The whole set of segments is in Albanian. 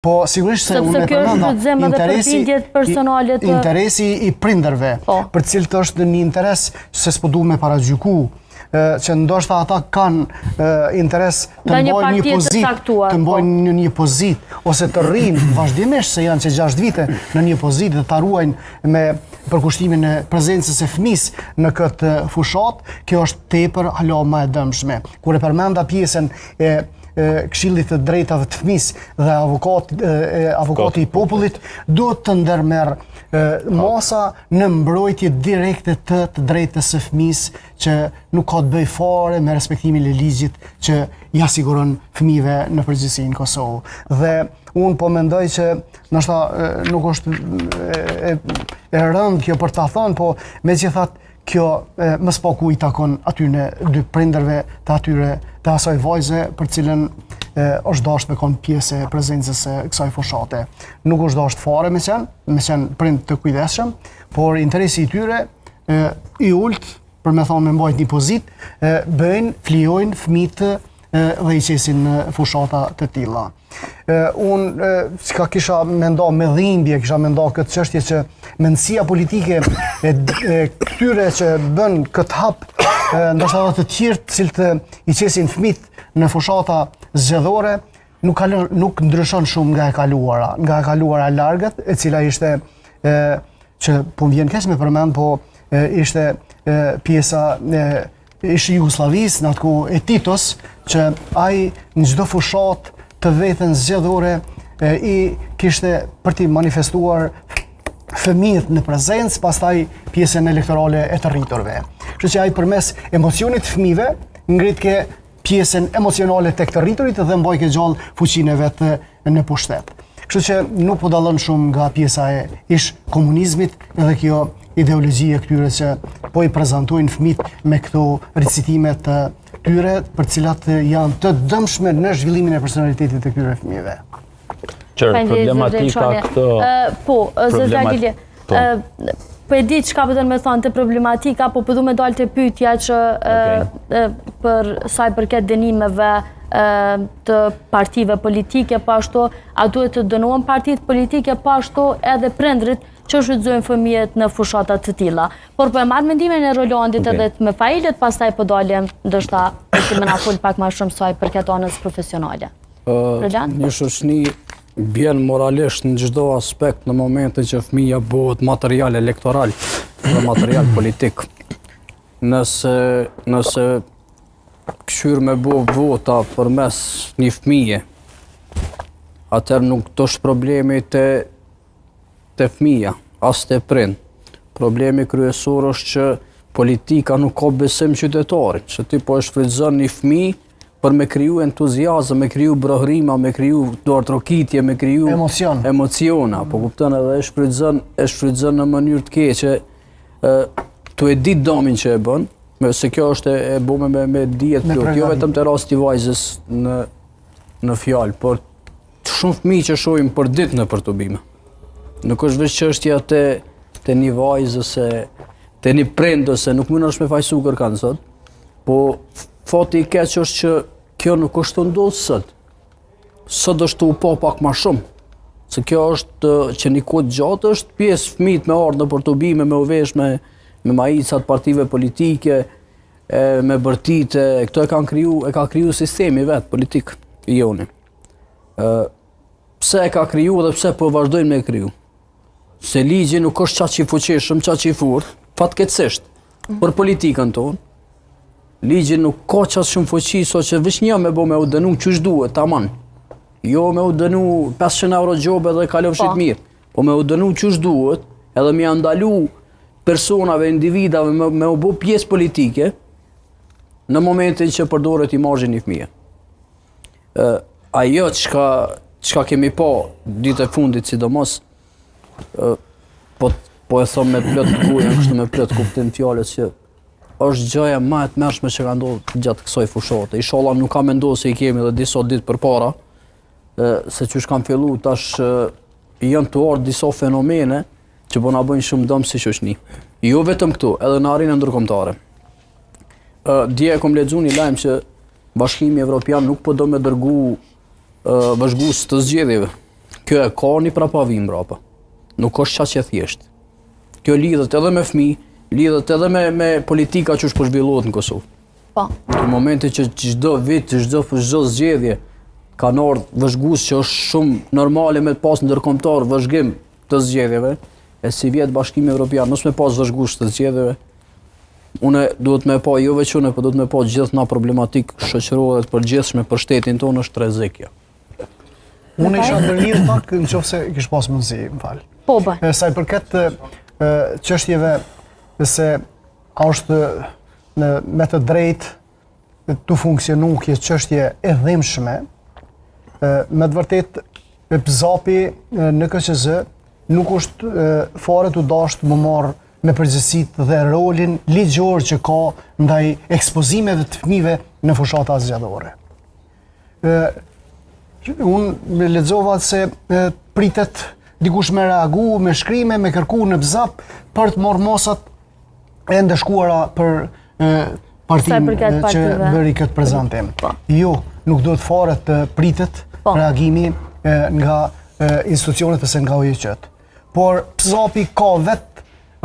Po, sigurisht se unë e përmenda interesi i prindërve, për cilët është një interes se s'po du me paragjyku, që ndoshta ata kanë interes të mbojnë një pozit, ose të rrinë vazhdimisht se janë që 6 vite në një pozit dhe të ruajnë me përkushtimin e prezencës e fëmis në këtë fushat, kjo është tepër hala më e dëmshme. Kur e përmenda pjesën e Këshillit të Drejtave të Fëmis dhe avokati i popullit duhet të ndërmerr masa në mbrojtje direkte të drejtës së fëmis që nuk ka të bëj fare me respektimin e ligjit që ja siguron fëmijëve në përgjithësi në Kosovë. Dhe unë po mendoj që ndoshta nuk është e rëndë kjo për ta thënë, po megjithatë kjo më spaku i takon aty në dy prindërve të asaj vajze për cilën është dashur me kon pjesë e prezencës së kësaj fushate. Nuk është dashur fare me qenë prind të kujdesshëm, por interesi i tyre i ult, për me thonë me mbajt një pozit, flijojnë fëmijët dhe i qesin në fushata të tilla. Unë s'ka kisha mendo me dhimbje, kisha mendo këtë çështje që mendësia politike e këtyre që bën këtë hap, ndoshta edhe të tjerë të cilët i qesin fëmijët në fushata zgjedhore, nuk ndryshon shumë nga e kaluara largët, e cila ishte që po vjen keq me përmend, po ishte pjesa ishte Jugosllavisë, në atë ku e Titos, që ai në çdo fushat të vetën zgjedhore i kishte për t'i manifestuar fëmijët në prezencë, pastaj pjesën elektorale e të rriturve. Kështu që ai përmes emocionit të fëmijëve ngritke pjesën emocionale tek të rriturit dhe mbajke gjallë fuqinë e vet në pushtet. Kështu që nuk po dallon shumë nga pjesa e ish komunizmit edhe kjo ideologji e këtyre që po i prezantojnë fëmijët me këto recitime të tyre për cilat janë të dëmshme në zhvillimin e personalitetit të këtyre fëmijëve. Problematika këto... Po, zëzra Lilje, po e di çka pëtën me thonë të problematika, po përdu me dalë të pyetja që për sa i përket dënimeve të partive politike, po ashtu a duhet të dënohen partitë politike, po ashtu edhe prindrit që shfrytëzojnë fëmijët në fushatat të tilla. Por po e marr mendimin e Rolandit edhe me Failet, pastaj po dalim ndoshta të më na fol pak më shumë sa i përket anës profesionale. Roland? Një shoqëni bjen moralisht në çdo aspekt në momentin që fëmia bëhet material elektoral dhe material politik. Nëse këshyr me bo vota përmes një fëmije, atëherë nuk do është problemi të fëmija, as të prind. Problemi kryesor është që politika nuk ka besim qytetarit, që ti po e shfrytëzon një fëmijë për me kriju entuziazëm, me kriju brohrima, me kriju trokitje, me kriju emociona, po kupton edhe e shfrytëzon në mënyrë të keqe, tu e ditë domin që e bën, se kjo është e bume me dijet plot, jo vetëm të rasti vajzës në fjalë, por shumë fëmijë që shohim për ditë në përtubime. Nuk është veç çështja te një vajzë ose te një prind ose nuk mundesh me faj sukër kanë sot, po fati i keq është që kjo nuk është të ndodhë sot. Sot është të u pa pak ma shumë, se kjo është që një kohë gjatë është pjesë fëmijët me ardhë në përtubime, me uvesh me maicat partive politike, me bërtite, këto e ka kriju sistemi vetë politik i joni. Pse e ka kriju dhe pse po vazhdojnë me kriju? Se ligji nuk është qaq i fuqishëm, qaq i furt, fatkeqësisht, për politikën tonë. Ligji nuk ka qaq shumë fuqi, so që veç një me bo me u dënu qysh duhet, taman. Jo me u dënu 500 euro gjobe dhe kalofshit mirë, po me u dënu qysh duhet, edhe me andalu personave, individave me u bo pjesë politike, në momentin që përdoret imazhin i fëmijë. Ajo çka kemi pa ditë e fundit sidomos, po e thom me plot gojë, kështu me plot kuptim fjalës që është gjëja më e tmerrshme që ka ndodhur gjatë kësaj fushate. Inshallah nuk kam menduar se i kemi edhe disa ditë përpara, se çush kanë filluar tash janë të ardhur disa fenomene që po na bëjnë shumë dëm si shoqëni. Jo vetëm këtu, edhe në arenën ndërkombëtare. Dje kom lexuar një lajm që Bashkimi Evropian nuk po do me dërgu vëzhgues të zgjedhjeve. kjo e ka një prapavim mbrapa. Nuk është qa që thjesht. Kjo lidhet edhe me fëmijë, lidhet edhe me politika që është po zhvillohet në Kosovë. Po. Në momentin që çdo vit, çdo zgjedhje ka ardhur vëzhgues që është shumë normale me pas ndërkombëtar vëzhgim të zgjedhjeve, e si vjet Bashkimi Evropian mos me pas vëzhgues të zgjedhjeve. Unë duhet me pa jo veç unë, po duhet me pa gjithë na problematik shoqërore të përgjithshme për shtetin tonë është rrezikja. Unë isha ndërlidh pak nëse kish pas mundësi, më fal. Po bëj. Sa i përket çështjeve se a është me të drejtë të funksionu kjo çështje e dhimbshme, me të vërtet BZAP-i në KQZ nuk është fare të dashur më marrë me përgjegjësitë dhe rolin ligjor që ka ndaj ekspozimeve të fëmijëve në fushata zgjedhore. Unë me lexova se pritet dikush me reagu, me shkrime, me kërku në BZAP për të marrë mosat e ndëshkuara për partinë që bëri këtë prezantim. Jo, nuk do të fare të pritet reagimi nga institucionet ose nga OJQ-t. Por BZAP-i ka vetë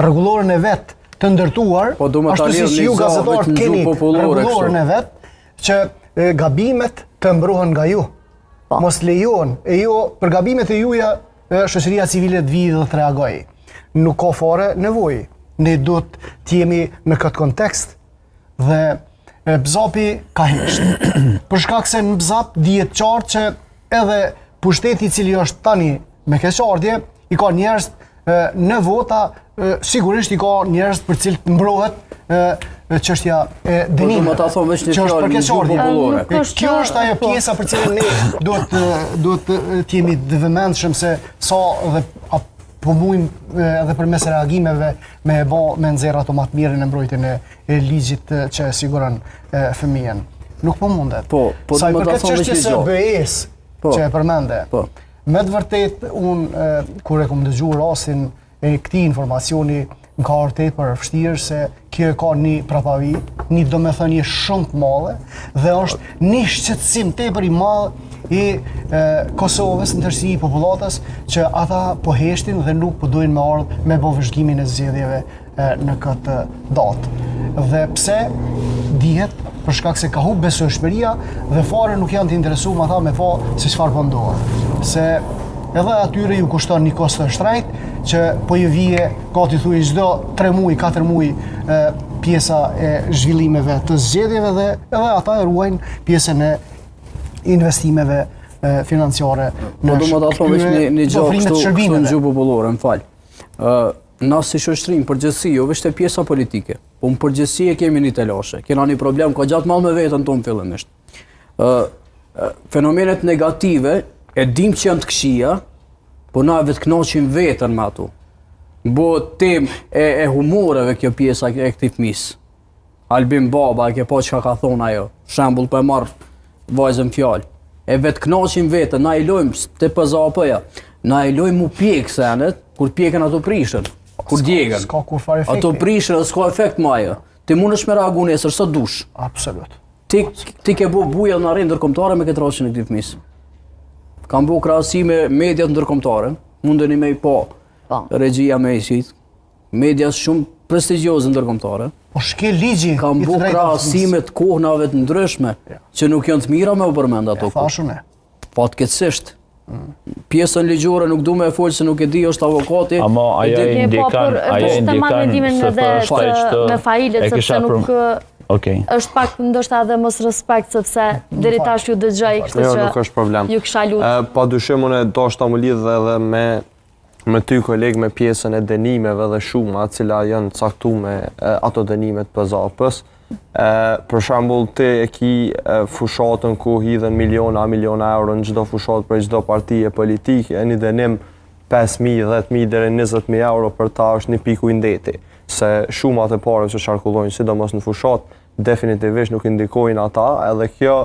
rregullorën e vet të ndërtuar, ashtu si ju gazetarët keni rregullorën e vet, që gabimet të mbrohen nga ju. Mos lejohen, e jo për gabimet e juja shoqëria civile të vijë dhe të reagojë. Nuk ka fare nevojë. Ne duhet të jemi në këtë kontekst dhe BZAP-i ka hesht. Për shkak se në BZAP dihet qartë që edhe pushteti i cili është tani me keqardhje, i ka njerëz në vota, sigurisht i ka njerëz për cilët mbrohet çështja e dënimit. Që është për keqardhje. Kjo është ajo pjesa për cilën ne duhet të jemi të vëmendshëm se sa dhe po mujmë edhe përmes reagimeve me nxjerr ato më të mirën e mbrojtjen e ligjit që siguron fëmijën. Nuk po mundet. Sa i përket çështjes së BE-s që e përmende. Me të vërtet, unë kur e kom dëgjuar rastin e këtij informacioni, më ka ardhur për vështirë se kjo ka një prapavi, një domethënie shumë të madhe dhe është një shqetësim tepër i madh i Kosovës në tërësi i popullatës që ata po heshtin dhe nuk po duhen me ardhë me bë vëzhgimin e zgjedhjeve në këtë datë. Dhe pse dihet për shkak se ka humbur besueshmëria dhe fare nuk janë të interesuar ata me pa se çfarë po ndodh. Se edhe atyre ju kushton një kost të shtrenjtë që po ju vije gati thuaj çdo 3 muaj, 4 muaj pjesa e zhvillimeve të zgjedhjeve dhe edhe ata e ruajnë pjesën e investimeve financiare. Po do më ta thonë një gjë kështu në gjuhë popullore, më fal. Na si shoqëri në përgjithësi, jo vetëm pjesa politike, po në përgjithësi e kemi një telashe. Kena një problem ka gjatë mall me veten tonë fillimisht. Fenomenet negative e dim që janë të këqija, po na vetë kënaqim veten me ato. Bëhet temë e humoreve kjo pjesa e këtij fëmis. Albin Baba, e ke pa çka ka thonë ajo. Shembull po e marr vajzën fjalë. E vetë kënaqim veten, na i lojmë te PZAP-ja. Na i lojmë u pjek senet, kur pjekën ato prishën. Kur djegën. S'ka kur fare efekti. Ato prishën, s'ka efekt më ajo. Ti mundesh me reagu nesër sa dush. Absolut. Ti ke bu buja në arendë ndërkombëtare me këtë rastin e këtij fëmis. Kam bu krahasime mediat ndërkombëtare, mundeni me i pa regjia me isit, medias shumë prestigjioze ndërkombëtare. Po shke ligji. Kam bu krahasime të kohnave të ndryshme që nuk janë të mira me u përmend ato. Thashun e. Fatkeqësisht. Pjesën ligjore nuk du me folë se nuk e di është avokati. Ama aja indikan me failet sepse nuk është pak ndoshta edhe mos respekt sepse deri tash ju dëgjoj, kështu që nuk është problem. Ju kisha lutur. Padyshim unë dashta më lidh edhe me ty koleg me pjesën e dënimeve dhe shuma, cila janë caktuar me ato dënimet PZAP-s. Për shembull ti e ki fushatën ku hidhen miliona euro në çdo fushatë për çdo partie politike, një dënim 5.000, 10.000 deri 20.000 euro për ta është një piku i ndeti. Se shumat e parë që qarkullojnë sidomos në fushatë definitivisht nuk indikojnë ata, edhe kjo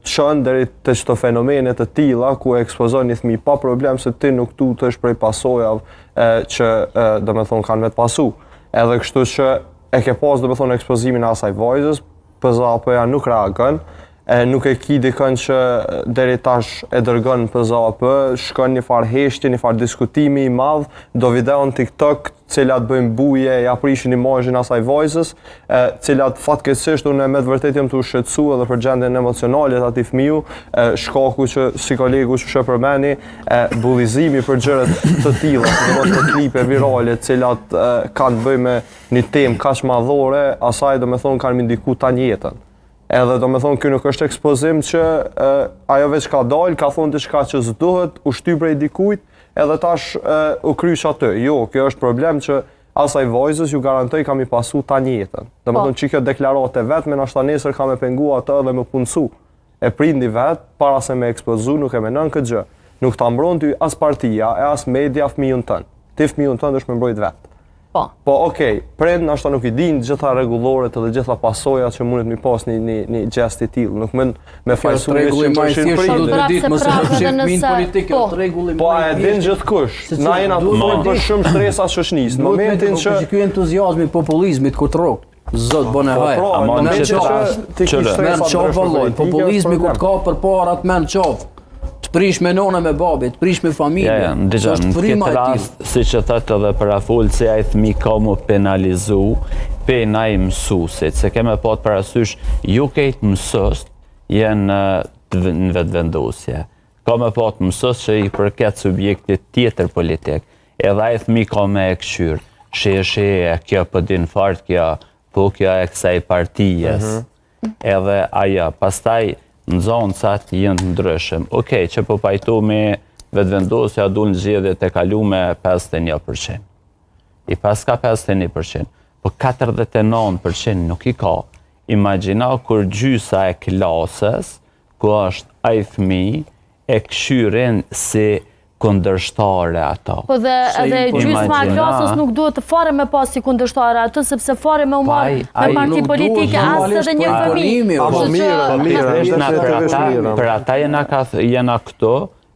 çon deri te çdo fenomene të tilla ku e ekspozon një fëmijë pa problem se ti nuk tutesh prej pasojave që domethënë kanë me të pasu. Edhe kështu që e ke pas domethënë ekspozimin e asaj vajzës, PZAP-ja nuk reagon, nuk e ki dikën që deri tash e dërgën në PZAP, shkon një farë heshtje, një farë diskutimi i madh, do video në TikTok, cilat bëjmë buje, ja prishin imazhin asaj vajzës, cilat fatkeqësisht unë me të vërtetë jam të shqetësu edhe për gjendjen emocionale të atij fëmiu, shkaku që si kolegu që përmeni, bullizimi për gjëra të tilla, sidomos për klipe virale, cilat kanë të bëjnë me një temë kaq madhore, asaj domethënë kanë ndiku tani jetën. Edhe domethënë ky nuk është ekspozim që ajo veç ka dalë, ka thonë diçka që s'duhet, u shty prej dikujt, edhe tash u kryq atë. Jo, kjo është problem që asaj vajzës ju garantoj kam i pasu tani jetën. Domethënë që kjo deklarate vetme nashta nesër kam e pengu atë dhe më punësu. E prindi vet para se me ekspozu, nuk e menon këtë gjë. Nuk ta mbron ty as partia e as media fëmijën tënd. Ti fëmijën tënd është me mbrojt vet. Po, okej, prind nashta nuk i din gjitha rregulloret edhe gjitha pasojat që mundet mi pas një gjest i tillë. Nuk mund me falsu me që përshirë prindit. Po, e din gjithkush. Na jena për shumë stresa shoqënisë. Në momentin që ky entuziazmi i populizmit kur të rrok, zot bën e haj. Merr çop valloj, populizmi kur të ka përpara të merr çop. Të prish me nona me babit, të prish me familje. Në këtë rast, si që thëtë edhe për afullë, se ai fëmi ka mu penalizu, pena i mësusit, se keme pat parasysh, ju kejtë mësust jenë në vetëvendosje. Ka me pat mësust që i përket subjektit tjetër politik, edhe ai fëmi ka me e këshyrë, sheje, kjo pëdin fart, kjo e kësaj partijes, edhe aja, pastaj, në zonësat jënë të ndryshëm. Okej, që po pajtu me vetëvendosja du në zgjedhjet e kalu me 51%. I pas ka 51%, po 49% nuk i ka. Imagjina kur gjysa e klasës, ku është ai fëmijë, e këshyren si kundërshtare ato. Po dhe edhe gjysma e klasës nuk duhet të fare me pas si kundërshtare ato, sepse fare me umar me parti politike as edhe një fëmijë. Për ata jena këto,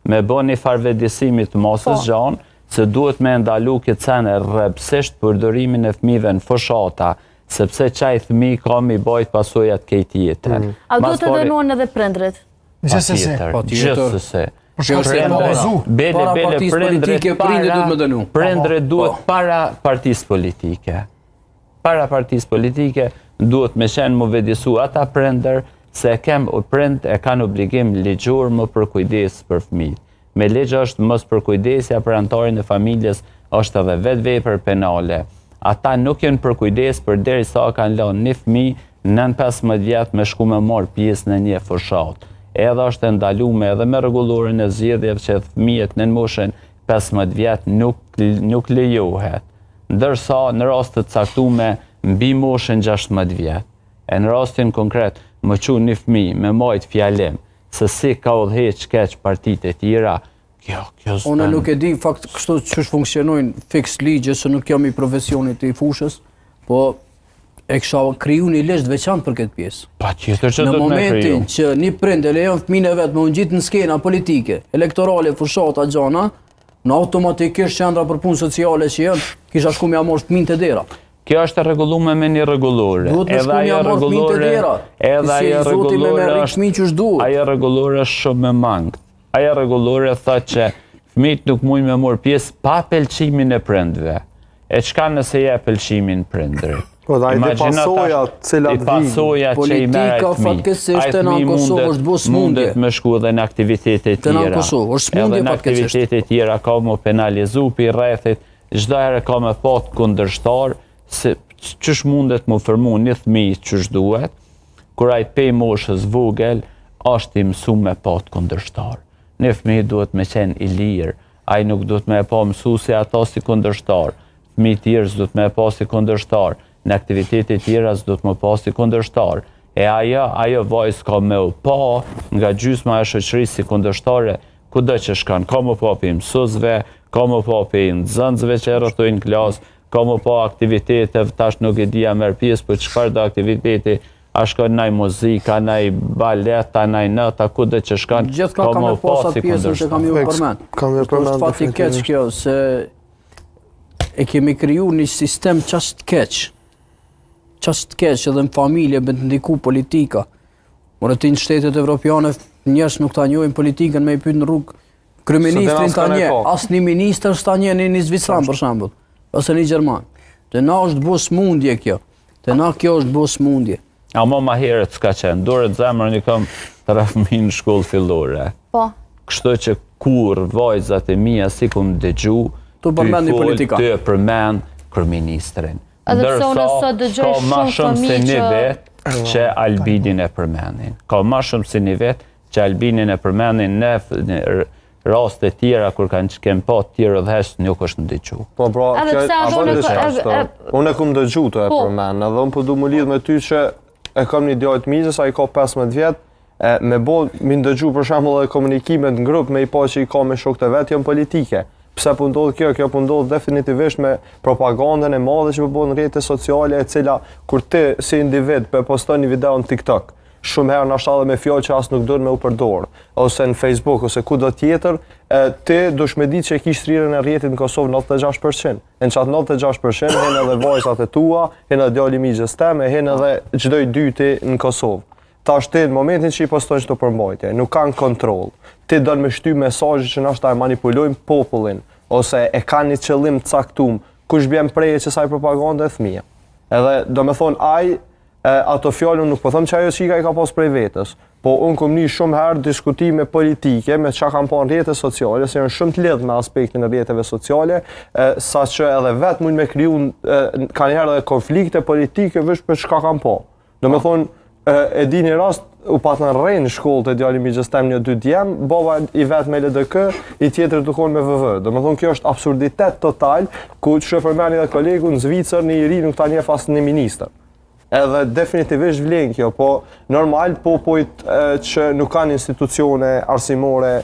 me bo një farvedisimit të mosës gjanë, se duhet me ndalu këtë sene rrepsisht përdorimin e fëmijëve në fshata, sepse qaj fëmijë ka mi bajt pasojat kejt jetën. A duhet të dënuan edhe prindrit? Gjithsesi. Para partisë politike, prindrit duhet më dënu. Prindrit duhet para partisë politike. Para partisë politike duhet me qenë më vedisu ata prindër se prind e kanë obligim ligjor më për kujdes për fëmijët. Me legj është mos për kujdesja për anëtarin e familjes është edhe vetë vepër penale. Ata nuk janë për kujdes për derisa kanë lënë një fëmijë nën 15 vjet me shku me marr pjesë në një fushat. Edhe është ndaluar edhe me rregulloren e zgjedhjeve që fëmijët në moshën 15 vjet nuk lejohet. Ndërsa në rast të caktuar mbi moshën 16 vjet. E në rastin konkret më qunë një fëmijë me majt fjalim se si ka udhëheq keq partitë e tjera, kjo s'bën. Unë nuk e di fakt kështu ç'është funksionojnë fiks ligje se nuk jam i profesionit i fushës, po e kisha kriju një ligj veçantë për këtë pjesë. Patjetër që do të në momentin që një prind e lejon fëmijën e vet me u ngjit në skena politike, elektorale, fushata, gjana, në automatikisht qendra për punë sociale që janë, kisha shku me marrë fëmijën te dera. Kjo është e rregulluar me një rregullore. Edhe ajo rregullore, ajo rregullore është shumë me mangët. Ajo rregullore thotë që fëmijët nuk mujnë me marrë pjesë pa pëlqimin e prindve. E çka nëse jep pëlqimin prindrit? Po da i pasojat cilat vijnë. Pasojat që i merr politika fatkeqësisht në Kosovë është bërë smundje. Mundet me shku edhe në aktivitete tjera. Në Kosovë është smundje fatkeqësisht. Edhe në aktivitete tjera ka më penalizu pi rrethit, çdo herë ka më pat kundërshtar se ç'është mundet më formu një fëmijë ç'është duhet, kur ai pe moshës vogël është i mësuar me pat kundërshtar. Një fëmijë duhet me qenë i lirë, ai nuk duhet me pa mësuesi ato si kundërshtar. Fëmijë tjerë duhet me pa si kundërshtar. Në aktivitete tjera s'do të më pasi kundërshtar. E ajo vajzë ka me u pa nga gjysma e shoqërisë si kundërshtare, kudo që shkon, ka më pa për mësuesve, ka më pa për nxënësve që rrotojnë klasë, ka më pa aktivitete, tash nuk e dia merr pjesë për çfarë do aktiviteti, a shkon ndaj muzika, ndaj balet, ndaj nota, kudo që shkon, ka më pa si kundërstar. Kam ju përmend. Është fati keq kjo se e kemi kriju një sistem qashtë keq edhe në familje me të ndiku politika. Por ti në shtetet evropiane njerëz nuk ta njohin politikën me i pyet në rrugë kryeministrin ta nje, as një ministër s'ta nje një Zvicran për shembull, ose një Gjerman. Te na është bo smundje kjo. Te na kjo është bo smundje. Ama ma herët s'ka qenë, duret zemrën i kam 3 fëmijë në shkollë fillore. Po. Kështu që kur vajzat e mia si kum dëgju, Tu përmend një politika. Ty përmend kryeministrin. Edhe pse unë sot dëgjoj shumë fëmijë që Albinin e përmendin. Ka ma shumë se një vetë që Albinin e përmendin në raste tjera kur kem pa tjera dhe heshtë nuk është ndëgju. Po, unë e kum dëgju të e përmend, edhe unë po du më lidh me ty që e kam një djajt mizës, a i ka 15 vjetë, me bo, mi ndëgju për shembull edhe komunikimet në grupë me i pa që i ka me shokët e vetë janë politike. Pse po ndodh kjo? Kjo po ndodh definitivisht me propagandën e madhe që po bëhen në rrjetet sociale, e cila kur ti si individ po poston një video në TikTok, shumë herë nashta edhe me fjalë që as nuk duhet me u përdor, ose në Facebook ose kudo tjetër, ti dush me ditë që e kish thrirën e rrjetit në Kosovë 96%. Në çat 96% hen edhe vajzat e tua, hen edhe djali i miqës teme, hen edhe çdo i dyti në Kosovë. Tash ti në momentin që i poston çdo përmbajtje, nuk kanë kontroll. Ti don me shty mesazhe që nashta e manipulojnë popullin ose e kanë një qëllim të caktuar, kush bjen preje që saj propagandë e fëmijë. Edhe do me thonë ato fjalën nuk po them që ajo çika i ka pas prej vetës, po unë kom një shumë herë diskutime politike me çka kanë pa në rrjetet sociale, se janë shumë të lidhur me aspektin e rrjeteve sociale, saqë edhe vetë mund me kriju kanë herë edhe konflikte politike veç për çka kanë pa. Do me thonë e di një rast, u patën rrej në shkollë të djali miqës tem një 2 djem, baba i vetë me LDK, i tjetër edukon me VV. Do me thonë kjo është absurditet total, ku që përmeni dhe kolegu në Zvicër një iri nuk ta njeh as një ministër. Edhe definitivisht vlen kjo, po normal popujt që nuk kanë institucione arsimore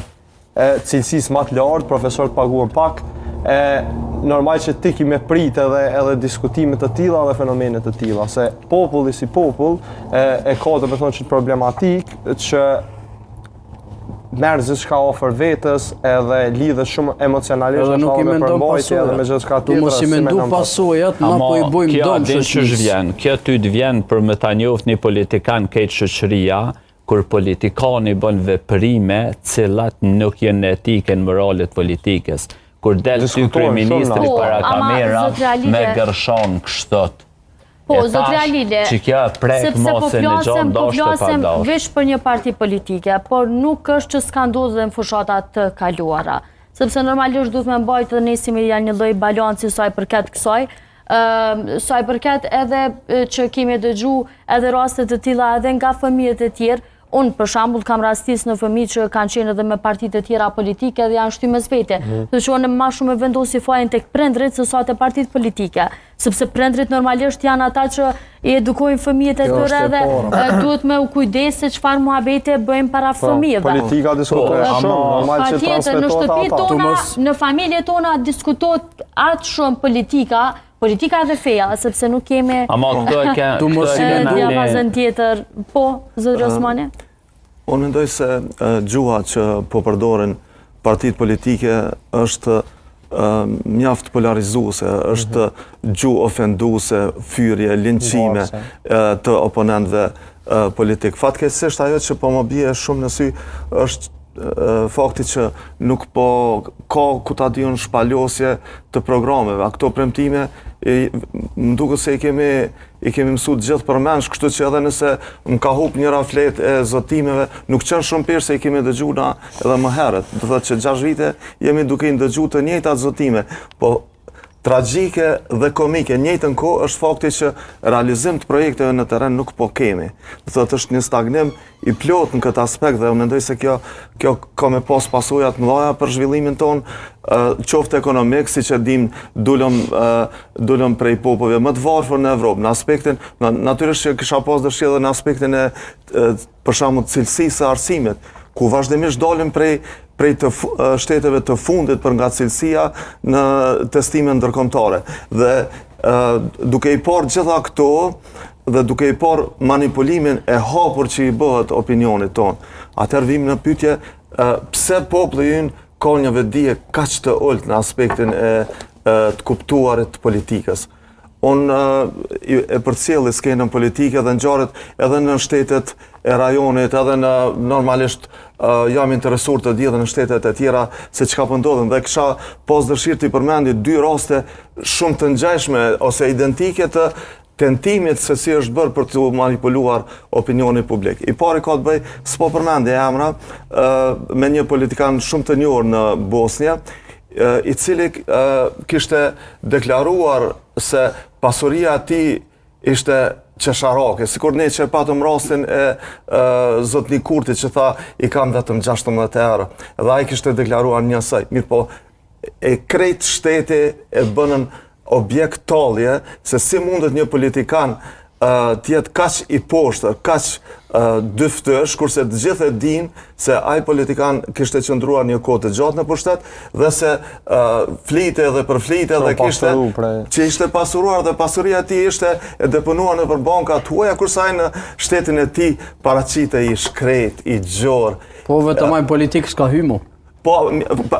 cilësisë më të lartë, profesorët paguhen pak, normal që ti ki me prit edhe diskutimet të tilla dhe fenomenet të tilla, se populli si popull e ka të me thonë që problematik që merë gjithçka ofër vetës edhe lidhet shumë emocionalisht me përmbajtje edhe me gjithçka tjetër. Tu mos i mendu pasojat, na po i bojmë dëm shoqërisë. Kjo ty të vjen për me ta njoft një politikan këtë shoqëria, kur politikani bën veprime cilat nuk janë etike në moralet politikës. Kur del ty kryeministri para kamera me gërshon kështot. Po, zotria Lile, sepse po flasem vesh për një parti politike, por nuk është që s'ka ndodhur dhe në fushatat të kaluara. Sepse normalisht duhet me mbajtë dhe nesim janë një lloj balanci sa i përket kësaj, sa i përket edhe që kemi dëgju edhe rastet të tilla edhe nga fëmijët e tjerë. Unë, për shembull, kam rastis në fëmijë që kanë qenë edhe me partitë e tjera politike dhe janë shtymë mes vete. Do të thonë më shumë vendosi fajin tek prindrit se sa te partitë politike, sepse prindrit normalisht janë ata që i edukojnë fëmijët e tyre dhe duhet me u kujdesë çfarë muhabete bëjmë para fëmijëve. Politika diskutohet shumë, normal që transmetohet në shtëpitë tona, në familjet tona diskutohet aq shumë politika dhe feja, sepse nuk kemi diapazon tjetër. Po, zotëri Osmani? Unë mendoj se gjuha që po përdoren partitë politike është mjaft polarizuese, është gjuhë ofenduese, fyrje, linçime të oponentëve politik. Fatkeqësisht ajo që po më bie shumë në sy është fakti që nuk po ka ku ta diun shpalosje të programeve. A këto premtime më duket se i kemi mësuar gjithë përmendsh, kështu që edhe nëse më ka hup një raflet e zotimeve, nuk qenë shumë pirë se i kemi dëgjuar na edhe më herët. Do thotë që 6 vite jemi duke i dëgjuar të njëjtat zotime, po tragjike dhe komike njëjtën kohë është fakti që realizim të projekteve në terren nuk po kemi. Do thotë është një stagnim i plot në këtë aspekt dhe unë mendoj se kjo ka me pas pasoja të mëdha për zhvillimin ton, qoftë ekonomik, siç e dim, dulëm prej popujve më të varfër në Evropë, në aspektin, natyrisht që kisha pas dëshirë edhe në aspektin e për shembull cilësisë së arsimit, ku vazhdimisht dalim prej të shteteve të fundit për nga cilësia në testime ndërkombëtare. Dhe duke i parë gjitha këto dhe duke i parë manipulimin e hapur që i bëhet opinionit ton, atëherë vim në pyetje pse populli ynë ka një vetdije kaq të ulët në aspektin e të kuptuarit të politikës. unë e përcjell skenën politike dhe ngjarjet edhe në shtetet e rajonit, edhe normalisht jam interesuar të di edhe në shtetet e tjera se çka po ndodhin dhe kisha pas dëshirë të përmendi 2 raste shumë të ngjashme ose identike të tentimit se si është bërë për të manipuluar opinionin publik. I pari ka të bëj, s'po përmendi emra, me një politikan shumë të njohur në Bosnjë, i cili kishte deklaruar se pasuria e tij ishte qesharake, sikur ne që patëm rastin e zotni Kurtit që tha i kam vetëm 16 euro. Dhe ai kishte deklaruar njësoj. Mirë po, e krejt shteti e bënën objekt tallje se si mundet një politikan tjetë kaq i poshtër, kaq dyftësh, kurse të gjithë e dinë se ai politikan kishte qëndruar një kohë të gjatë në pushtet dhe se flite dhe përflite dhe kishte që ishte pasuruar dhe pasuria e tij ishte e deponuar nëpër banka të huaja, kurse ai në shtetin e tij paraqitej i shkret, i gjor. Po vetëm ai politik s'ka hymu. Po,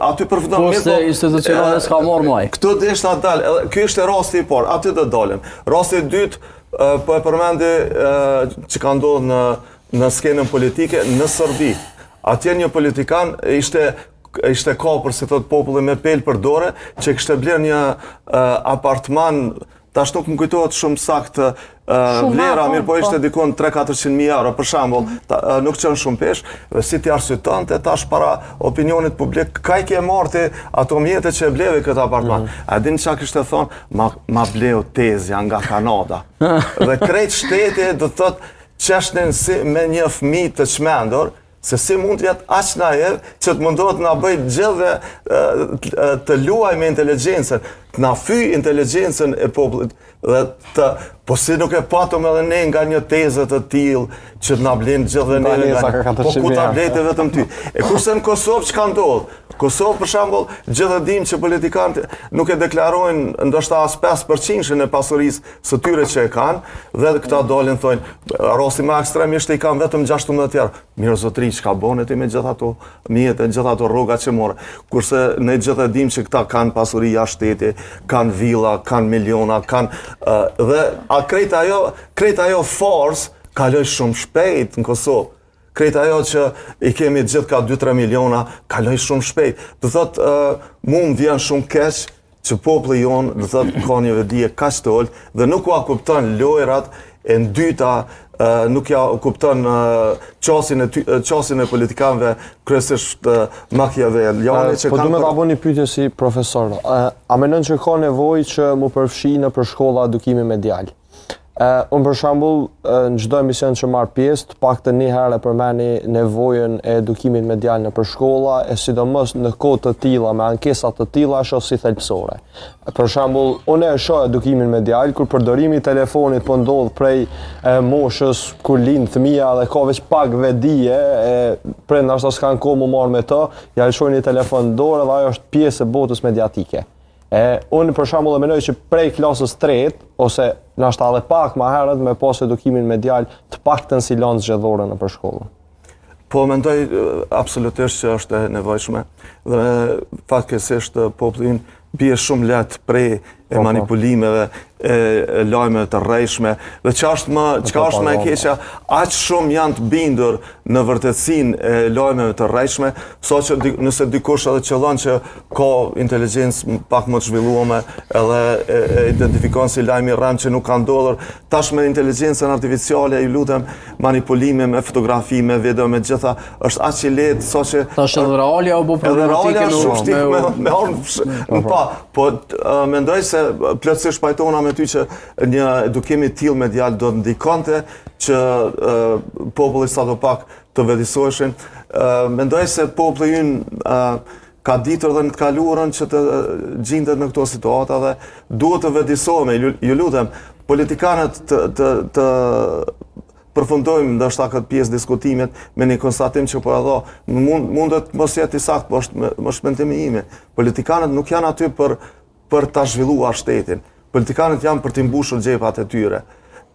aty përfiton mirë. Po se institucionale s'ka marrë maj. Këtu dhe ishte dal, ky ishte rasti i parë, aty do dalim. Rasti i dytë, po e përmendi që ka ndodhur në skenën politike në Serbi. Atje një politikan ishte kapur, si thot populli, me pelë për dorë, që kishte bler një apartman. Tash nuk më kujtohet shumë saktë vlera, mirë po ishte dikon 300-400.000 euro, për shembull, nuk qenë shumë pesh, dhe si t'i arsytonte tash para opinionit publik, ka i ke marrë ato mjete që e bleve këtë apartman. A din çka kishte thonë, ma bleu tezja nga Kanada. Dhe krejt shteti do thot qeshnin si me një fëmijë të çmendur, se si mund të jetë aq naiv që të mundohet na bëj gjithë të luaj me inteligjencën, të na fyj inteligjencën e popullit dhe po si nuk e patëm edhe ne nga një tezë të tillë që të na blenë gjithë dhe ne po ku ta blete vetëm ty. E kurse në Kosovë çka ndodh? Kosovë për shembull gjithë dimë që politikanët nuk e deklarojnë ndoshta as 5% e pasurisë së tyre që e kanë dhe këta dalin thonë rasti më ekstrem ishte i kanë vetëm 16 euro. Mirë zotëri, çka bën ti me gjithë ato mjete, gjithë ato rroga që morë. Kurse ne gjithë dimë që këta kanë pasuri jashtë shteti, kanë villa, kanë miliona, kanë dhe krejt ajo forcë kaloi shumë shpejt në Kosovë. Krejt ajo që i kemi gjithë ka 2-3 miliona, kaloi shumë shpejt. Do thot, mu më vjen shumë keq që populli jonë, do thot, ka një vedije kaq të ulët dhe nuk ua kupton lojrat e dyta, nuk ja kupton qasin e politikanëve kryesisht Machiavelliani që po kanë. Po duhet ta bëni pyetje si profesor. A mendon që ka nevojë që mu përfshi në për shkolla edukimi medial? Unë për shembull në çdo emision që marr pjesë, të paktën një herë përmeni nevojën e edukimit medial në për shkolla, e sidomos në kohë të tilla me ankesa të tilla shoh si thelbësore. Për shembull, unë e shoh edukimin medial kur përdorimi i telefonit po ndodh prej moshës kur lind fëmia dhe ka veç pak vedije, prindë ashtu s'kan kohë mu marr me të, ja lëshojnë një telefon në dorë dhe ajo është pjesë e botës mediatike. Unë për shembull e mendoj që prej klasës 3 ose nashta edhe pak më herët me pas edukimin medial të paktën si lancë zgjedhore në për shkollë. Po mendoj absolutisht që është e nevojshme dhe fatkeqësisht popullin bie shumë lehtë prej manipulimeve, lajmeve të rrejshme dhe çka është më e keqja, aq shumë janë të bindur në vërtetësinë e lajmeve të rrejshme, saqë nëse dikush edhe qëllon që ka inteligjencë pak më të zhvilluar edhe e identifikon si lajm i rrem që nuk ka ndodhur, tash me inteligjencën artificiale, ju lutem, manipulime me fotografi, me video, me gjitha, është aq i lehtë saqë tash edhe realia u bë problematike me po mendoj se plotësisht pajtona me ty që një edukim i tillë medial do të ndikonte që populli sadopak të vëdësoheshin. Mendoj se populli ynë ka ditur dhe në të kaluarën që të gjendet në këto situata dhe duhet të vëdësohemi. Ju lutem, politikanët të përfundojmë ndoshta këtë pjesë diskutimit me një konstatim që po e dha, mundet mos jetë i saktë, po është mendimi im. Politikanët nuk janë aty për ta zhvilluar shtetin. Politikanët janë për t'i mbushur xhepat e tyre.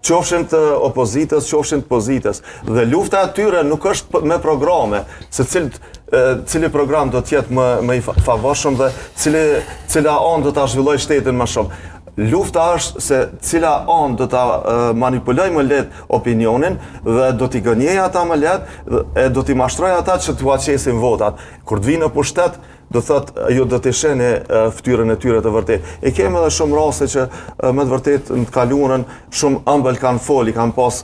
Qofshin të opozitës, qofshin të pozitës. Dhe lufta e tyre nuk është me programe, se cili program do t'jetë më i favorshëm dhe cila anë do t'a zhvilloj shtetin më shumë. Lufta është se cila anë do ta manipuloj më lehtë opinionin dhe do t'i gënjej ata më lehtë e do t'i mashtroj ata që t'u aqesin votat. Kur të vinë në pushtet, do thot ju do të sheni fytyrën e tyre të vërtet. E kemi edhe shumë raste që me të vërtet në të kaluarën shumë ëmbël kanë foli, kanë pas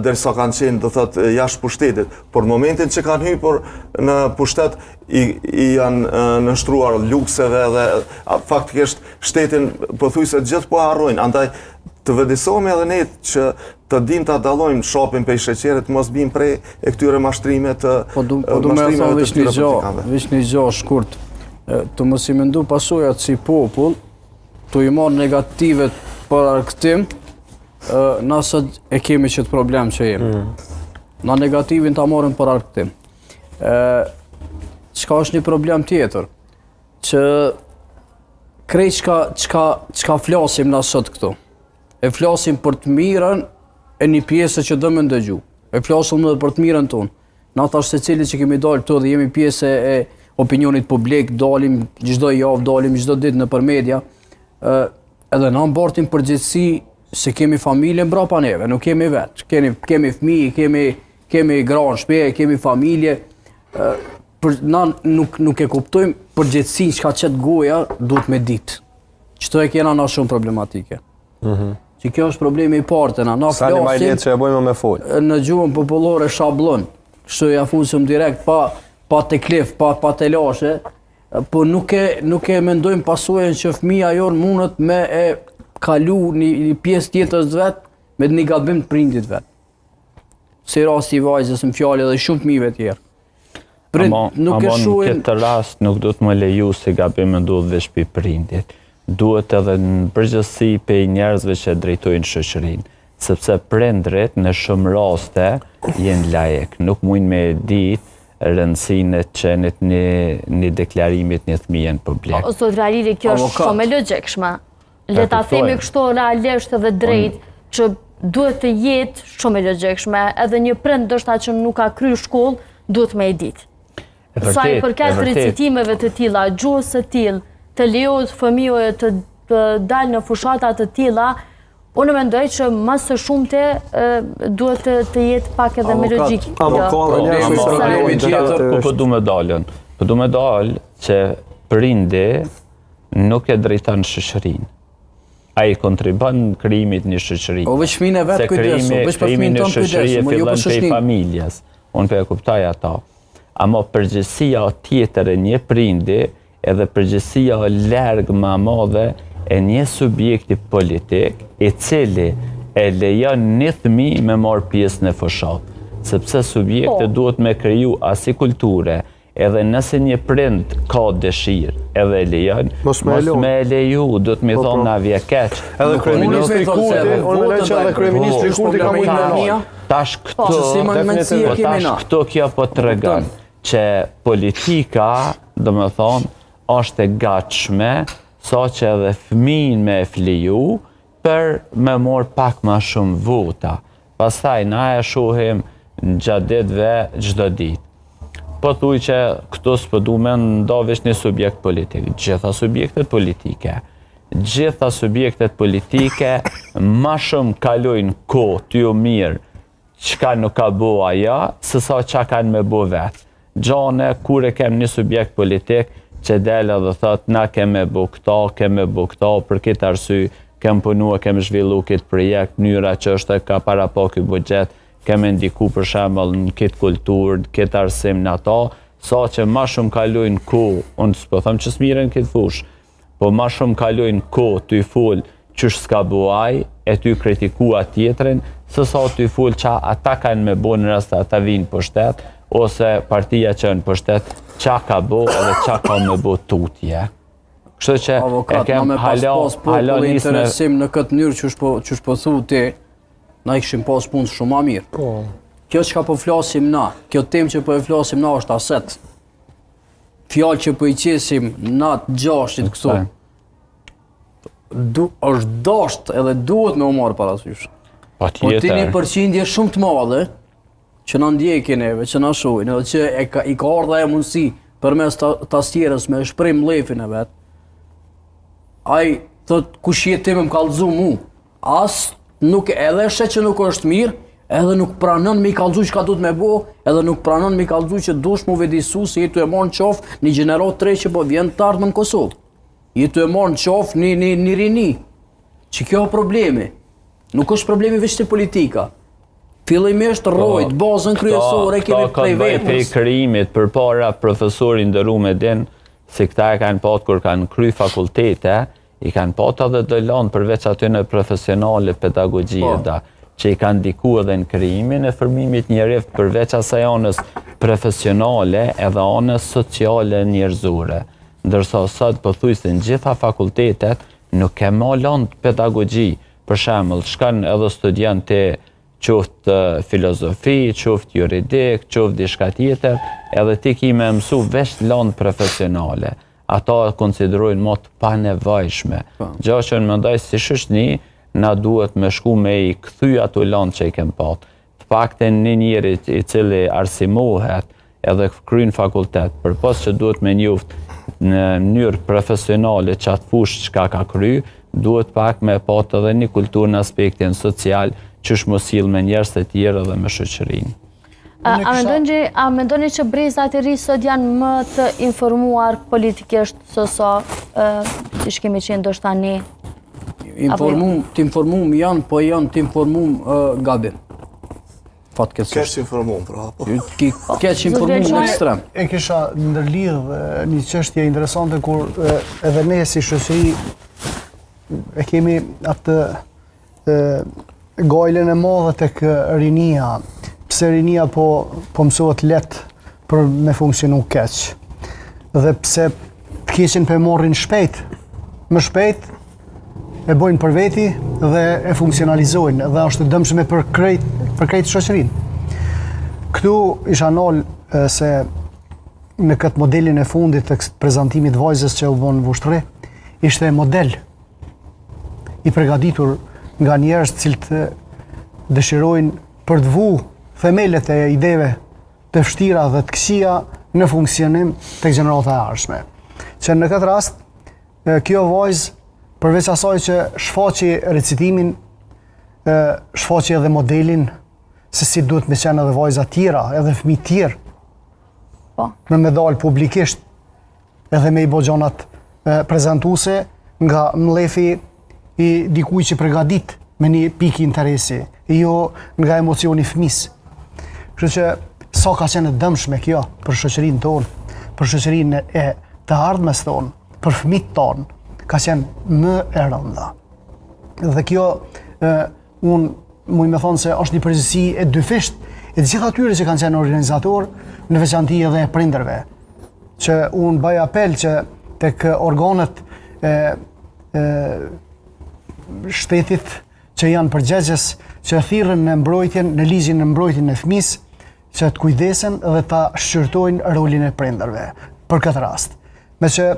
derisa kanë qenë do thot jashtë pushtetit, por momentin që kanë hyrë në pushtet i janë nështruar lukseve dhe faktikisht shtetin pothuajse gjithë po harrojnë. Andaj të vëdësohemi edhe ne që të dim të dallojmë shopin prej sheqerit, mos bim prej e këtyre mashtrimet të mashtrimeve të tyre politikave. Veç një gjë shkurt, të mos i mendu pasojat si popull, të i marrë negativet për arktim, nëse e kemi qëtë problem që jemi. Na negativin të marrim për arktim. Qka është një problem tjetër, që krejt qka flasim na sot këtu, e flasim për të mirën e një pjesë që do me ndëgju, e flasim edhe për të mirën tonë. Na tash se cili që kemi dalë këtu dhe jemi pjesë e opinionit publik, dalim çdo javë, dalim çdo ditë nëpër media, edhe na mbartim përgjegjësi se kemi familje mbrapa neve, nuk kemi vetë. Kemi fëmijë, kemi gra në shtëpi, kemi familje. Na nuk e kuptojmë përgjegjësinë çka çet goja duhet me ditë. Çto e kena na shumë problematike. Që kjo është problemi i parë na. Na Sa një majlet që e bojmë me fol. Në gjuhën popullore shablon. Kështu ja fusëm direkt pa teklif, pa telashe, po nuk e mendojmë pasojën që fëmia jon mundet me e kalu një pjesë tjetër të vet me një gabim të prindit vet. Si rasti i vajzës në fjalë dhe shumë fëmijëve tjerë. Në këtë rast nuk do të më leju se gabim ndodh veç pi prindit. Duhet edhe në përgjithësi pe njerëzve që drejtojnë shoqërinë, sepse prindrit në shumë raste jenë lajek, nuk mujnë me ditë rëndësinë e qenit një deklarimit një fëmijë në publik. Zot Ralili, kjo është shumë e logjikshme. Le ta themi kështu realisht dhe drejt që duhet të jetë shumë e logjikshme, edhe një prind ndoshta që nuk ka kryer shkollë duhet me e ditë. Sa i përket recitimeve të tilla, gjuhës së tillë, të lejohet fëmijëve të dalë në fushata të tilla, unë mendoj që më së shumte duhet të jetë pak edhe me logjikë. Po du me dalën. Po du me dalë që prindi nuk e drejton shoqërinë. Ai kontribon në krijimin e një shoqërie. O veç fëmijën e vet kujdesu, veç për fëmijën tonë kujdesu, më jo për shoqërinë. Familjes. Unë po e kuptoj ata. Ama përgjegjësia tjetër e një prindi edhe përgjegjësia larg më e madhe e një subjekti politik i cili e lejon një fëmijë me marr pjesë në fushatë, sepse subjekti duhet me kriju asi kulture, edhe nëse një prind ka dëshirë edhe e lejon, mos me leju, duhet me thonë na vje keq. Edhe kryeministri Kurti, unë mendoj që edhe kryeministri Kurti ka mundë. Tash këto kjo po tregon që politika, domethënë, është e gatshme, sa që edhe fëmijën me e fliju, për me morë pak ma shumë vota. Pastaj, na e shohim në gjatë ditëve çdo ditë. Po thuj që këto s'po du me nda veç një subjekt politik. Gjitha subjektet politike ma shumë kalojnë kohë t'ju mirë çka nuk ka bo aja, se sa qa kanë me bo vetë. Gjane, kur e kem një subjekt politik që delë dhe thot, na keme bo këta, për këtë arsy, kem punua, kem zhvillu këtë projekt, njëra që është ka para po këtë budget, kem ndiku për shembull në këtë kulturë, këtë arsim në ata, sa që ma shumë kalojnë kohë, unë s'po thëmë që s'miren këtë fush, po ma shumë kalojnë kohë t'y full qysh s'ka buaj, e t'y kritikua tjetrin, se sa t'y full që ata kanë me bo në rast ata vinë për shtet, ose partia që në për shtet, qa ka bo edhe qa ka me bo tutje. Kështu që e kem hala interesim në këtë njërë që po thu ti, na i këshim pas punë shumë ma mirë. Kjo që ka po flasim na, kjo tem që po e flasim na është aset. Fjallë që po i qesim na të gjashtit këtu, është dasht edhe duhet me u marë parasysh. Po ti një përqindje shumë të madhe, që na ndjekin neve, që na shohin, edhe që i ka ardha e mundësi përmes tasjerës me shprim lefin e vet, ai thot kush je ti më kallëzu mu. As nuk edhe shet që nuk është mirë, edhe nuk pranon me i kallëzu që ka duhet me bo, edhe nuk pranon me i kallëzu që dush mu vedisu se jetu e marë në qofë një gjenerat 3 që po vjen të ardhme në Kosovë. Jetu e marë në qofë një rini. Që kjo probleme. Nuk është problemi veç të politika. Fillimisht rrojt, bazën kryesore kemi prej vetës. Pe krijimit për para profesorin ndëru me din, se këta e kanë pat kur kanë kry fakultete, i kanë pat edhe dëllon përveç aty në profesionale pedagogjie da, që i kanë diku edhe në krijimin e formimit njerëzit përveç asaj anës profesionale edhe anës sociale njerëzore. Ndërsa sot pothuajse në gjitha fakultetet nuk e malon pedagogji. Për shembull, shkon edhe studiantë qoftë filozofi, qoftë juridik, qoftë diçka tjetër, edhe ti ki me mësu veç lanë profesionale. Ata konsiderojnë më të panevojshme. Gjë që në mendoj si shoqëri, na duhet me shku me i kthy ato lanë që i kem pat. Të paktën një njeri i cili arsimohet edhe kryen fakultet, përpos që duhet me njoft në mënyrë profesionale që atë fush çka ka kry, duhet pak me pat edhe një kulturë në aspektin social, që është mos sill me njerëz të tjerë dhe me shoqërinë. A mendoni që brezat e ri sot janë më të informuar politikisht se sa që kemi qenë ndoshta ne? Të informum janë, po janë të informum gabim. Keq informum, pra. Keq informum në ekstrem. E kisha ndërlidh një çështje interesante kur edhe ne si shoqëri e kemi atë gojlen e madhe tek rinia. Pse rinia po mësohet lehtë për me funksionu keq. Dhe pse të keqin për morrin shpejt, më shpejt e bojnë për veti dhe e funksionalizojnë dhe është dëmshme për krejt shoqërinë. Këtu isha nol se në këtë modelin e fundit të prezantimit vajzës që u bën Vushtrri, ishte model i përgatitur nga njerëz cilët dëshirojnë për të vu themelet e ideve të vështira dhe të këqija në funksionim tek gjenerata e ardhshme. Që në këtë rast, kjo vajzë, përveç asaj që shfaqi recitimin, shfaqi edhe modelin se si duhet me qenë edhe vajza tjera, edhe fëmijë tjerë, në me dalë publikisht, edhe me i bo gjonat prezentuse nga mlefi i dikuj që përgadit me një piki interesi, jo nga emocioni fëmis. Kështu që sa ka qenë dëmshme kjo për shoqërinë tonë, për shoqërinë e të ardhmes tonë, për fëmijët tonë, ka qenë më e rënda. Dhe kjo, unë muj me thonë se është një përgjegjësi e dyfisht e të gjithë atyre që kanë qenë organizator, në veçanti edhe e prindërve. Që unë bëj apel që tek organet shtetit që janë përgjegjës, që thirrën në mbrojtjen, në ligjin në mbrojtjen e fëmisë, që të kujdesen dhe ta shqyrtojnë rolin e prindërve për këtë rast. Me që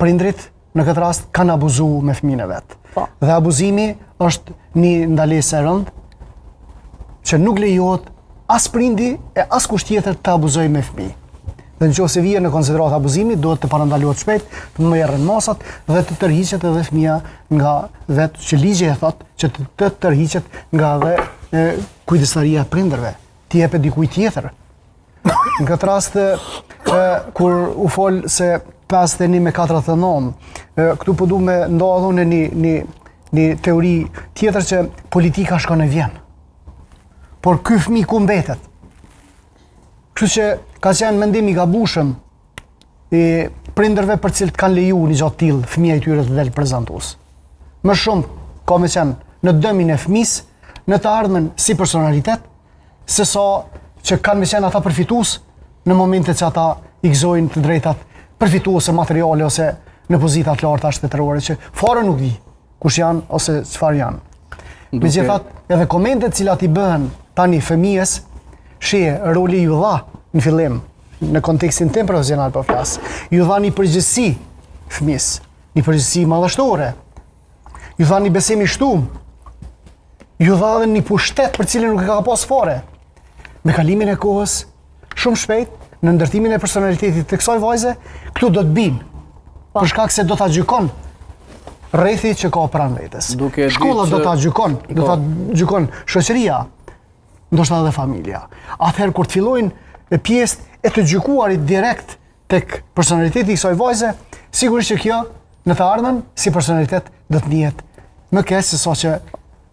prindrit në këtë rast kanë abuzu me fëmijën e vet. Dhe abuzimi është një ndalesë e rëndë që nuk lejohet as prindi e as kusht tjetër të abuzojë me fëmijë. Dhe nëse vjen në konsiderat abuzimi, duhet të parandalohet shpejt, të merren masat dhe të tërhiqet edhe fëmia nga vetë, që ligji e thotë që të tërhiqet nga edhe kujdestaria e prindërve, t'i jepet dikujt tjetër. Në këtë rast, kur u fol se 51/49, këtu po du me ndodhur në një teori tjetër që politika shkon e vjen. Por ky fëmijë ku mbetet? Kështu që ka qenë mendim i gabushëm i prindërve për cilët kanë leju një gjatë tillë fëmija i tyre të del prezantues. Më shumë ka me qenë në dëmin e fëmisë, në të ardhmen si personalitet, se sa që kanë me qenë ata përfitues në momentet që ata i gëzojnë të drejtat përfituese materiale ose në pozitat larta shtetërore që fare nuk di kush janë ose çfarë janë. Megjithatë, edhe komentet cilat i bëhen tani fëmijës, shije roli ju dha në fillim, në kontekstin tim profesional po flas, ju dha një përgjegjësi fëmis, një përgjegjësi madhështore, ju dha një besim i shtum, ju dha edhe një pushtet për cilin nuk e ka pas fare. Me kalimin e kohës, shumë shpejt, në ndërtimin e personalitetit të kësaj vajze, këtu do të binë, për shkak se do ta gjykon rrethi që ka pranë vetës. Shkolla do ta gjykon shoqëria, ndoshta edhe familja. Atëherë kur të fillojnë pjesë e të gjykuarit direkt tek personaliteti i kësaj vajze, sigurisht që kjo në të ardhmen si personalitet do të njihet më keq se sa që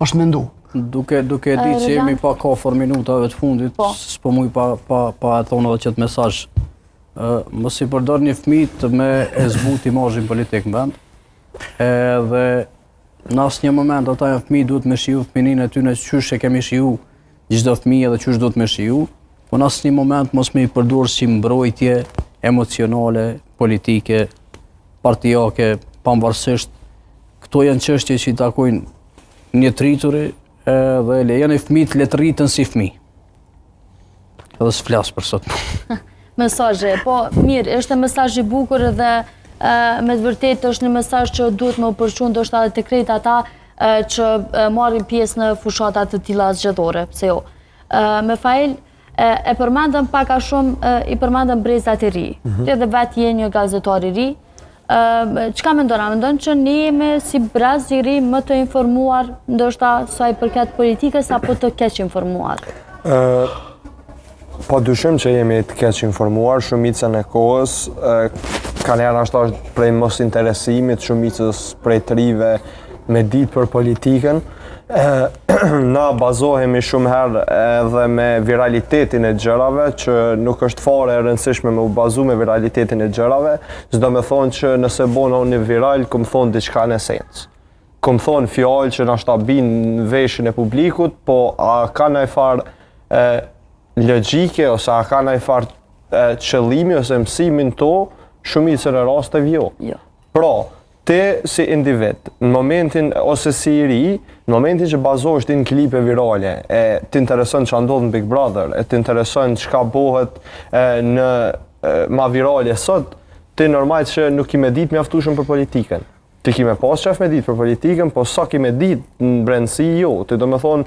është mendu. Duke di që jemi pa 4 minutave të fundit, s'po muj pa e thonë edhe qëtë mesazh. Mos i përdor një fëmijë me e zbut imazhin politik në vend. Edhe në asnjë moment ata janë fëmijë, duhet me shiju fëminin e tyre qysh e kemi shiju çdo fëmijë dhe qysh duhet me shiju. Po në asnjë moment mos me i përdor si mbrojtje emocionale, politike, partijake, pavarësisht. Këto janë çështje që i takojnë një trituri dhe lejon e fëmijët le të rriten si fëmijë. Edhe s'flas për sot. Mesazhe, po mirë, është mesazh i bukur dhe me të vërtetë është një mesazh që duhet më përçuar ndoshta edhe tek krejt ata që marrin pjesë në fushata të tilla zgjedhore, pse jo. Me Fael e përmendëm pak a shumë i përmendëm brezat e ri. Ti edhe vetë je një gazetar i ri. Çka mendon? Mendon që ne jemi si brez i ri më të informuar ndoshta sa i përket politikës apo të keq informuar? Po dyshim që jemi të keq informuar, shumicën e kohës kanë janë ashtu prej mos interesimit, shumicës prej të rive me ditë për politikën. Na bazohemi shumë herë edhe me viralitetin e gjërave, që nuk është fare e rëndësishme me u bazu me viralitetin e gjërave, s'do me thonë që nëse bona unë viral, këmë thonë diçka në esencë. Këmë thonë fjallë që nashta binë në veshën e publikut, po a ka në e farë logjike, ose a ka në e farë qëllimi, ose mësimin to, shumicën e rasteve jo. Pra, ti si individ, në momentin, ose si i ri, në momentin që bazohesh në klipe virale, e t'intereson që ndodh në Big Brother, e t'intereson çka bëhet në ma virale sot, ti normal që nuk i me ditë mjaftueshëm për politikën. Ti ki me pas qef me ditë për politikën, po sa ki me ditë në brendësi jo. Ti do me thonë,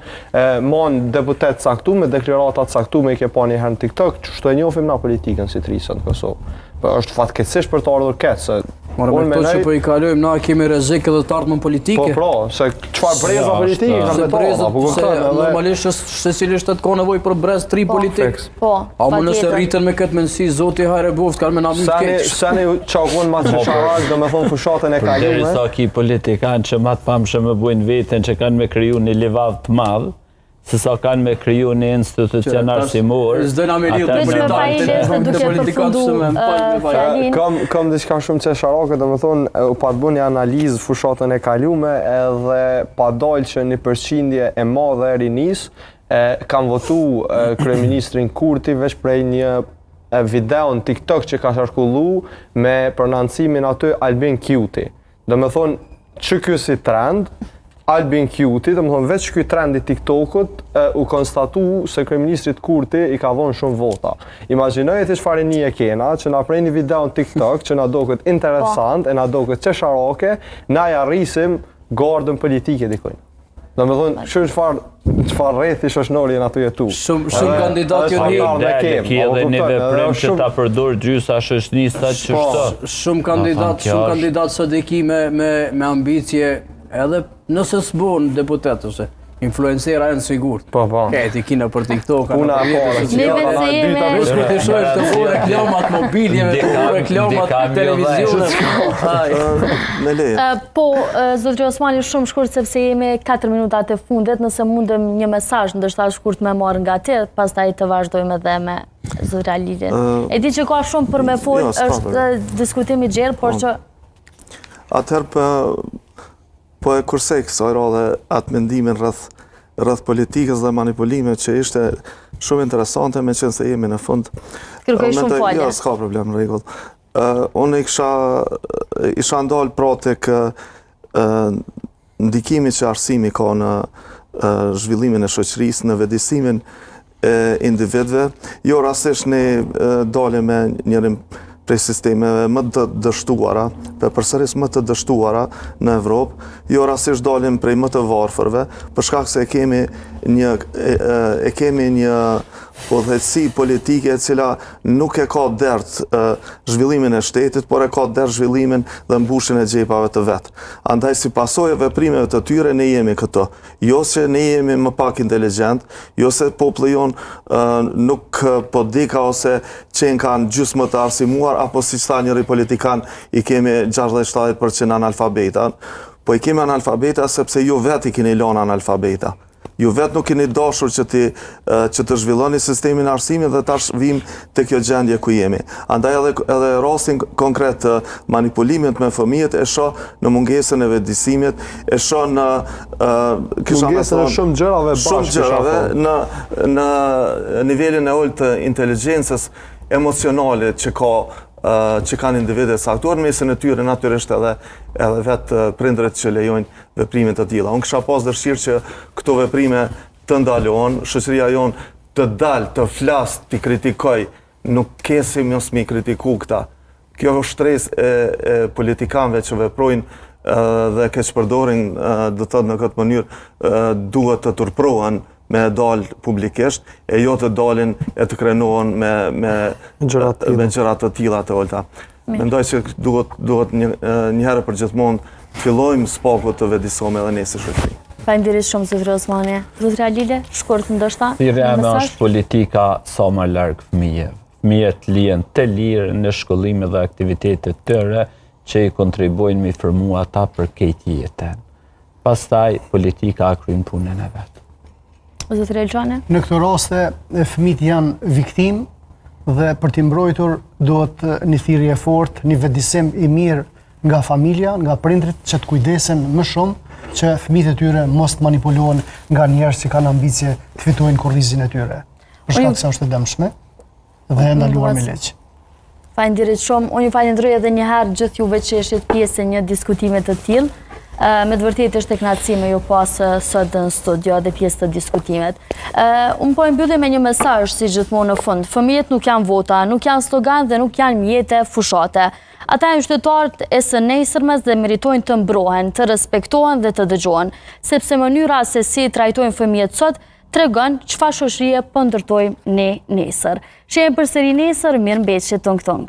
mon deputet caktume, deklarata caktume i ke pa një herë në TikTok, që shtu e njofim na politikën si trisën në Kosovë. Po është fatkeqësisht për të ardhur keq, se me to që po i kalojmë, na kemi rrezik edhe të ardhmën politike. Po pra, se çfarë breza politike ka me breza, normalisht secilisht atë ka nevojë për brez tri politik. Po. A më nëse rriten me këtë mendsi, zoti hajre boft kanë me na mirë keq. Sani çakon ma çarak, do me thonë fushatën e kaluar. Derisa ki politikanë që ma të pamshëm e bujnë veten që kanë me kriju një livav të madh, se sa kanë me kriju një institucion arsimor. Kam diçka shumë qesharake, do me thonë, u pa të bu një analizë fushatën e kalume, edhe pa dalë që një përqindje e madhe e rinis, kam votu kryeministrin Kurti veç prej një video në TikTok që ka shashkullu me prononcimin aty Albin Kurti. Do me thonë, që kjo si trend, Albin Kurti, do më thonë, veç këj trend i TikTokut, u konstatu se kryeministrit Kurti i ka vonë shumë vota. Imagjinoj e të çfarë një e kena, që na prej një video në TikTok, që na do këtë interesant, e na do këtë qesharake, na ja rrisim gardën politike dikojnë. Do me thonë, çfarë rrethi shoqënori janë aty jetu. Shumë kandidat jo një. Ki edhe një veprim që ta përdor gjysa shoqënisat që shto. Shumë kandidat sot e ki me ambicje, edhe nëse s'bon deputet ose influencera janë sigurt. Po. Këti kina për TikTok, puna e parë. Për të shohë të bëjë reklamat mobiljeve, të bëjë reklamat televizionit. Po, zotëri Osmani, shumë shkurt sepse jemi 4 minutat e fundit, nëse mundem një mesazh ndoshta shkurt me marr nga ti, pastaj të vazhdojmë edhe me zotëri Alilin. E di që ka shumë për me fol, është diskutim i gjerë, por që atëherë po e kursej kësaj radhe atë mendimin rreth politikës dhe manipulimit që ishte shumë interesante, me qenë se jemi në fund. Kërkoj shumë falje. Jo, s'ka problem, në rregull. Unë isha ndalë pra tek ndikimi që arsimi ka në zhvillimin e shoqërisë, në vetëdijsimin e individëve. Jo rastisht ne dalim me njërin prej sistemeve më të dështuara, përsëris më të dështuara në Evropë, jo rastisht dalim prej më të varfërve, për shkak se e kemi një pothuajse politike e cila nuk e ka dert zhvillimin e shtetit, por e ka dert zhvillimin dhe mbushjen e xhepave të vet. Andaj si pasojë e veprimeve të tyre ne jemi këto. Jo se ne jemi më pak inteligjent, jo se populli jon nuk po dika ose qenë kanë gjysmë të arsimuar, apo si tha njëri politikan i kemi 60-70% analfabeta, po i kemi analfabeta sepse ju vetë i keni lënë analfabeta. Ju vetë nuk keni dashur që të zhvilloni sistemin arsimit dhe tash vim të kjo gjendje ku jemi. Andaj edhe rastin konkret të manipulimit me fëmijët e shoh në mungesën e vetëdijsimit, e shoh në mungesën e shumë gjërave bashkë, në nivelin e ulët të inteligjencës emocionale që kanë individet saktuar, mesin e tyre natyrisht edhe vetë prindërit që lejojnë veprimet të tilla. Unë kisha pas dëshirë që këto veprime të ndalohen, shoqëria jonë të dalë, të flasë, të kritikoj, nuk kesim mos mi kritiku këta. Kjo shtresë e politikanëve që veprojnë dhe keq përdorin, do të thotë në këtë mënyrë, duhet të turprohen me dalë publikisht, e jo të dalin e të krenohen me gjërat të tilla të ulta. Mendoj që duhet një herë për gjithmonë fillojmë spaku të vetëdijshëm edhe ne si shoqëri. Faleminderit shumë zotëri Osmani. Zotëri Alile, shkurt ndoshta. Thirrja është politika sa më larg fëmijëve. Fëmijët lihen të lirë në shkollime dhe aktivitetet tëre që i kontribuojnë me formu ata për këtë jetën. Pastaj politika kryen punën e vet. Zotëri Elxhani? Në këto raste fëmijët janë viktimë dhe për t'i mbrojtur duhet një thirrje e fortë, një vetëdijsim i mirë nga familja, nga prindrit që të kujdesen më shumë që fëmijët e tyre mos të manipulohen nga njerëz që kanë ambicie të fitojnë kurrizin e tyre. Për shkak se është e dëmshme dhe e ndaluar me ligj. Faleminderit shumë. Unë ju falenderoj edhe një herë gjithë juve që jeshit pjesë e një diskutime të tillë. Me të vërtetë është e kënaqësi me ju pas sot në studio dhe pjesë të diskutimet. Unë po e mbyllim me një mesazh si gjithmonë në fund. Fëmijët nuk janë vota, nuk janë slogan dhe nuk janë mjete fushate. Ata janë qytetarët e së nesërmes dhe meritojnë të mbrohen, të respektohen dhe të dëgjohen, sepse mënyra se si trajtojnë fëmijët sot tregon çfarë shoqërie po ndërtojmë ne nesër. Shihemi përsëri nesër, mirëmbëjtje tong tong.